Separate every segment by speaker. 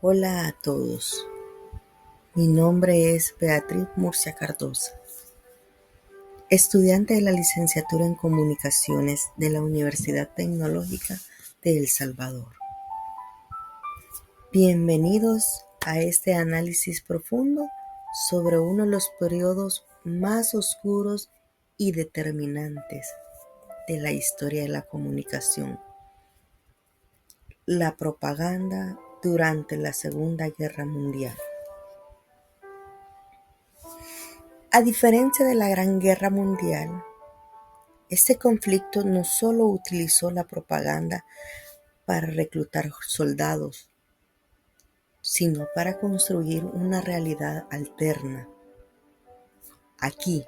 Speaker 1: Hola a todos, mi nombre es Beatriz Murcia Cardosa, estudiante de la licenciatura en Comunicaciones de la Universidad Tecnológica de El Salvador. Bienvenidos a este análisis profundo sobre uno de los periodos más oscuros y determinantes de la historia de la comunicación: la propaganda durante la Segunda Guerra Mundial. A diferencia de la Gran Guerra Mundial, este conflicto no solo utilizó la propaganda para reclutar soldados, sino para construir una realidad alterna. Aquí,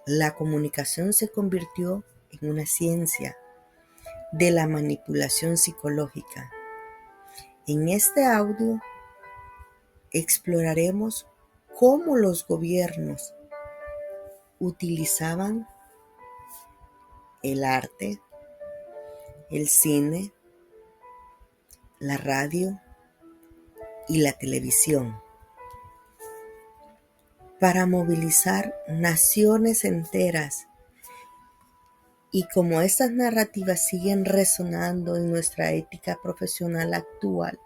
Speaker 1: la comunicación se convirtió en una ciencia de la manipulación psicológica. En este audio exploraremos cómo los gobiernos utilizaban el arte, el cine, la radio y la televisión para movilizar naciones enteras, y como estas narrativas siguen resonando en nuestra ética profesional actual.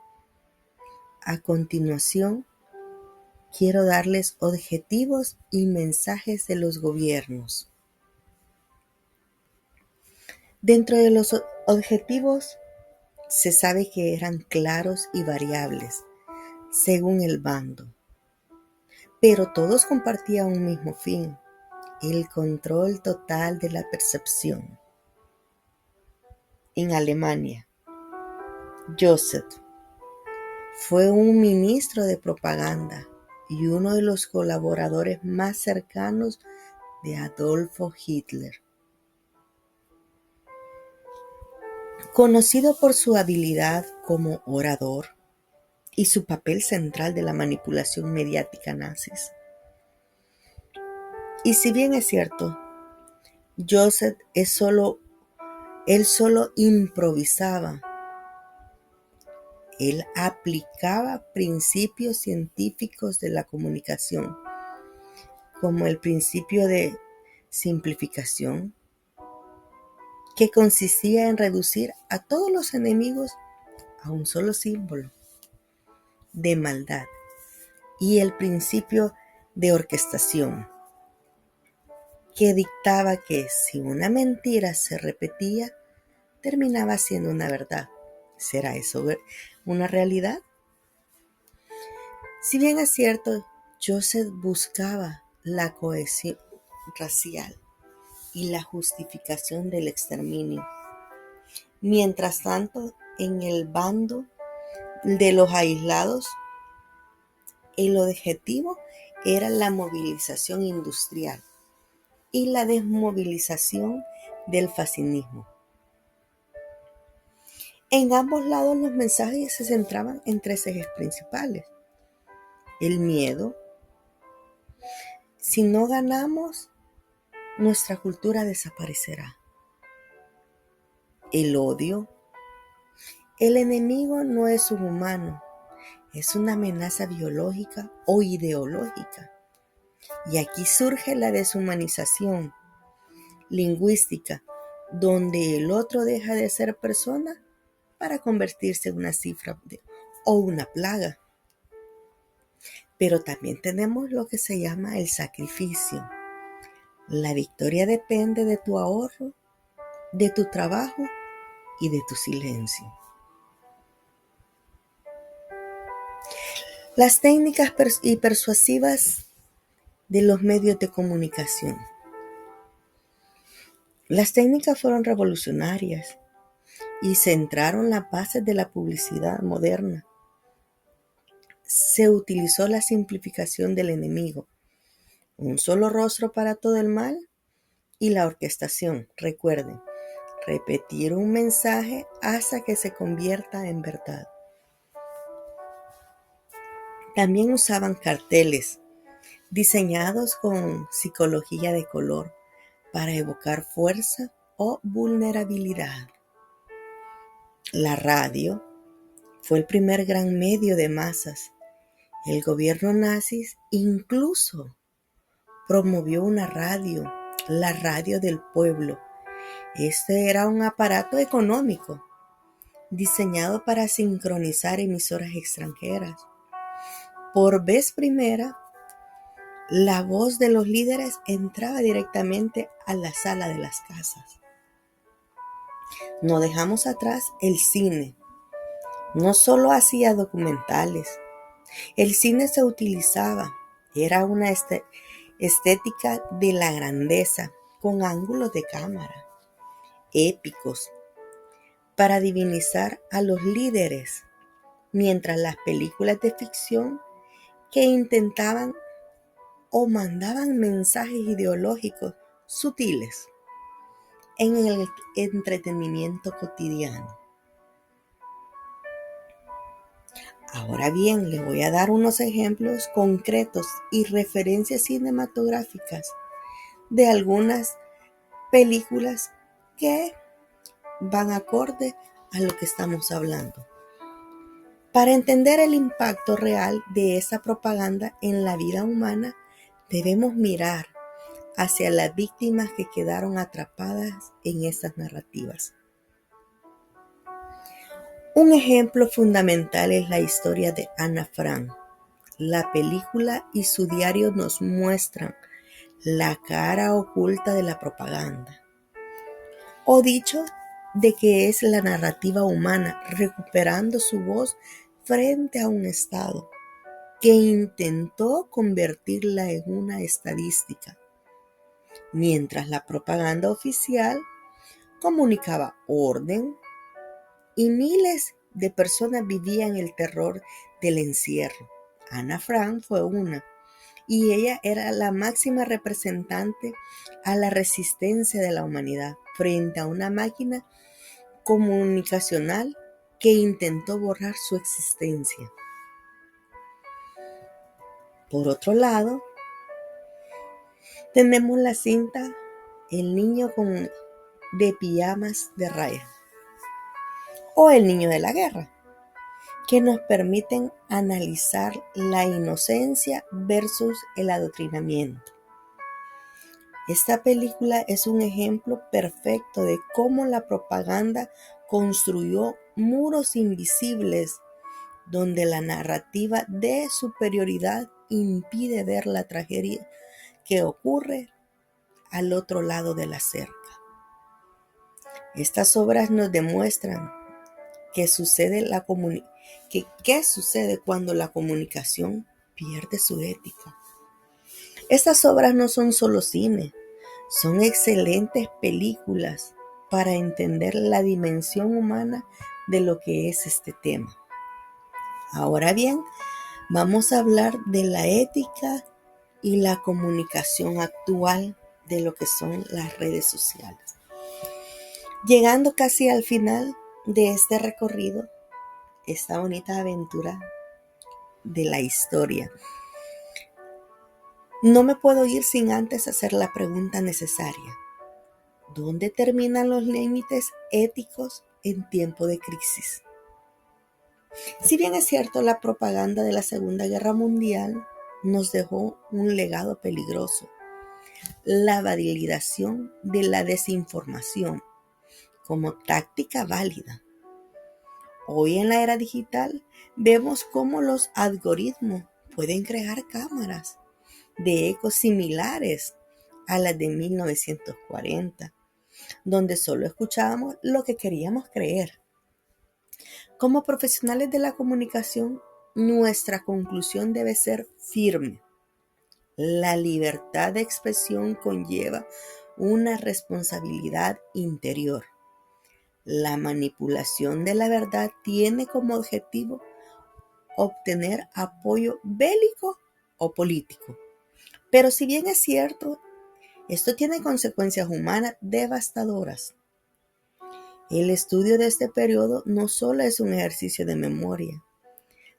Speaker 1: A continuación, quiero darles objetivos y mensajes de los gobiernos. Dentro de los objetivos, se sabe que eran claros y variables, según el bando, pero todos compartían un mismo fin: el control total de la percepción. En Alemania, Joseph fue un ministro de propaganda y uno de los colaboradores más cercanos de Adolfo Hitler. Conocido por su habilidad como orador y su papel central de la manipulación mediática nazis. Y si bien es cierto, Joseph él solo improvisaba. Él aplicaba principios científicos de la comunicación, como el principio de simplificación, que consistía en reducir a todos los enemigos a un solo símbolo de maldad, y el principio de orquestación, que dictaba que si una mentira se repetía, terminaba siendo una verdad. ¿Será eso una realidad? Si bien es cierto, Joseph buscaba la cohesión racial y la justificación del exterminio. Mientras tanto, en el bando de los aislados, el objetivo era la movilización industrial y la desmovilización del fascismo. En ambos lados los mensajes se centraban en tres ejes principales: el miedo. Si no ganamos, nuestra cultura desaparecerá. El odio. El enemigo no es un humano, es una amenaza biológica o ideológica. Y aquí surge la deshumanización lingüística, donde el otro deja de ser persona para convertirse en una cifra o una plaga. Pero también tenemos lo que se llama el sacrificio. La victoria depende de tu ahorro, de tu trabajo y de tu silencio. Las técnicas persuasivas de los medios de comunicación. Las técnicas fueron revolucionarias y centraron las bases de la publicidad moderna. Se utilizó la simplificación del enemigo, un solo rostro para todo el mal, y la orquestación. Recuerden, repetir un mensaje hasta que se convierta en verdad. También usaban carteles diseñados con psicología de color para evocar fuerza o vulnerabilidad. La radio Fue el primer gran medio de masas. El gobierno nazi incluso promovió una radio, la radio del pueblo. Este era un aparato económico diseñado para sincronizar emisoras extranjeras. Por vez primera, la voz de los líderes entraba directamente a la sala de las casas. No dejamos atrás el cine. No solo hacía documentales. El cine se utilizaba. Era una estética de la grandeza, con ángulos de cámara épicos, para divinizar a los líderes, mientras las películas de ficción que intentaban o mandaban mensajes ideológicos sutiles en el entretenimiento cotidiano. Ahora bien, les voy a dar unos ejemplos concretos y referencias cinematográficas de algunas películas que van acorde a lo que estamos hablando. Para entender el impacto real de esa propaganda en la vida humana, debemos mirar hacia las víctimas que quedaron atrapadas en esas narrativas. Un ejemplo fundamental es la historia de Ana Frank. La película y su diario nos muestran la cara oculta de la propaganda, o dicho de que es la narrativa humana recuperando su voz frente a un Estado que intentó convertirla en una estadística, mientras la propaganda oficial comunicaba orden y miles de personas vivían el terror del encierro. Ana Frank fue una, y ella era la máxima representante a la resistencia de la humanidad frente a una máquina comunicacional que intentó borrar su existencia. Por otro lado, tenemos la cinta El niño de pijamas de rayas o El niño de la guerra, que nos permiten analizar la inocencia versus el adoctrinamiento. Esta película es un ejemplo perfecto de cómo la propaganda construyó muros invisibles donde la narrativa de superioridad impide ver la tragedia que ocurre al otro lado de la cerca. Estas obras nos demuestran qué sucede cuando la comunicación pierde su ética. Estas obras no son solo cine, son excelentes películas para entender la dimensión humana de lo que es este tema. Ahora bien, vamos a hablar de la ética y la comunicación actual de lo que son las redes sociales. Llegando casi al final de este recorrido, esta bonita aventura de la historia, no me puedo ir sin antes hacer la pregunta necesaria. ¿Dónde terminan los límites éticos en tiempo de crisis? Si bien es cierto, la propaganda de la Segunda Guerra Mundial nos dejó un legado peligroso, la validación de la desinformación como táctica válida. Hoy en la era digital vemos cómo los algoritmos pueden crear cámaras de ecos similares a las de 1940, donde solo escuchábamos lo que queríamos creer. Como profesionales de la comunicación, nuestra conclusión debe ser firme. La libertad de expresión conlleva una responsabilidad interior. La manipulación de la verdad tiene como objetivo obtener apoyo bélico o político. Pero si bien es cierto, esto tiene consecuencias humanas devastadoras. El estudio de este periodo no solo es un ejercicio de memoria,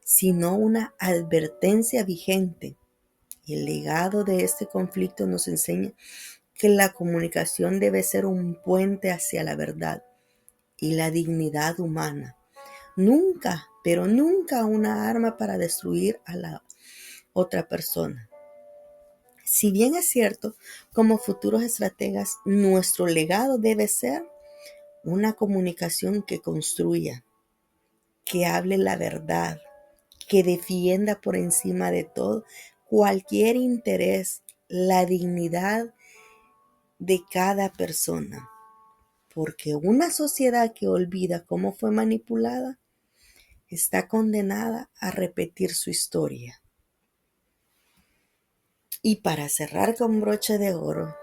Speaker 1: sino una advertencia vigente. El legado de este conflicto nos enseña que la comunicación debe ser un puente hacia la verdad y la dignidad humana, Nunca, pero nunca una arma para destruir a la otra persona. Si bien es cierto, como futuros estrategas, nuestro legado debe ser una comunicación que construya, que hable la verdad, que defienda por encima de todo cualquier interés, la dignidad de cada persona. Porque una sociedad que olvida cómo fue manipulada está condenada a repetir su historia. Y para cerrar con broche de oro,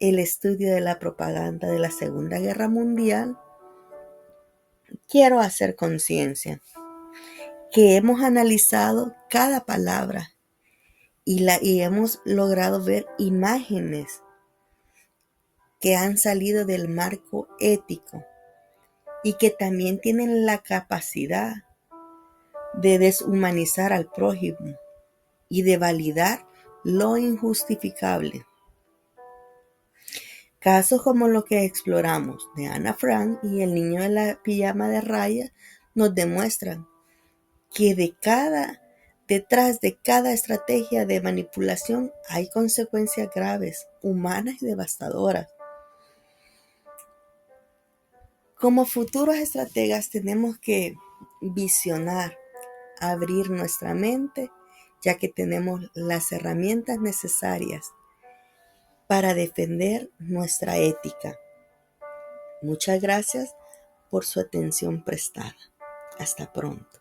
Speaker 1: el estudio de la propaganda de la Segunda Guerra Mundial, quiero hacer conciencia que hemos analizado cada palabra y hemos logrado ver imágenes que han salido del marco ético y que también tienen la capacidad de deshumanizar al prójimo y de validar lo injustificable. Casos como los que exploramos de Ana Frank y el niño de la pijama de rayas nos demuestran que detrás de cada estrategia de manipulación hay consecuencias graves, humanas y devastadoras. Como futuros estrategas tenemos que visionar, abrir nuestra mente, ya que tenemos las herramientas necesarias para defender nuestra ética. Muchas gracias por su atención prestada. Hasta pronto.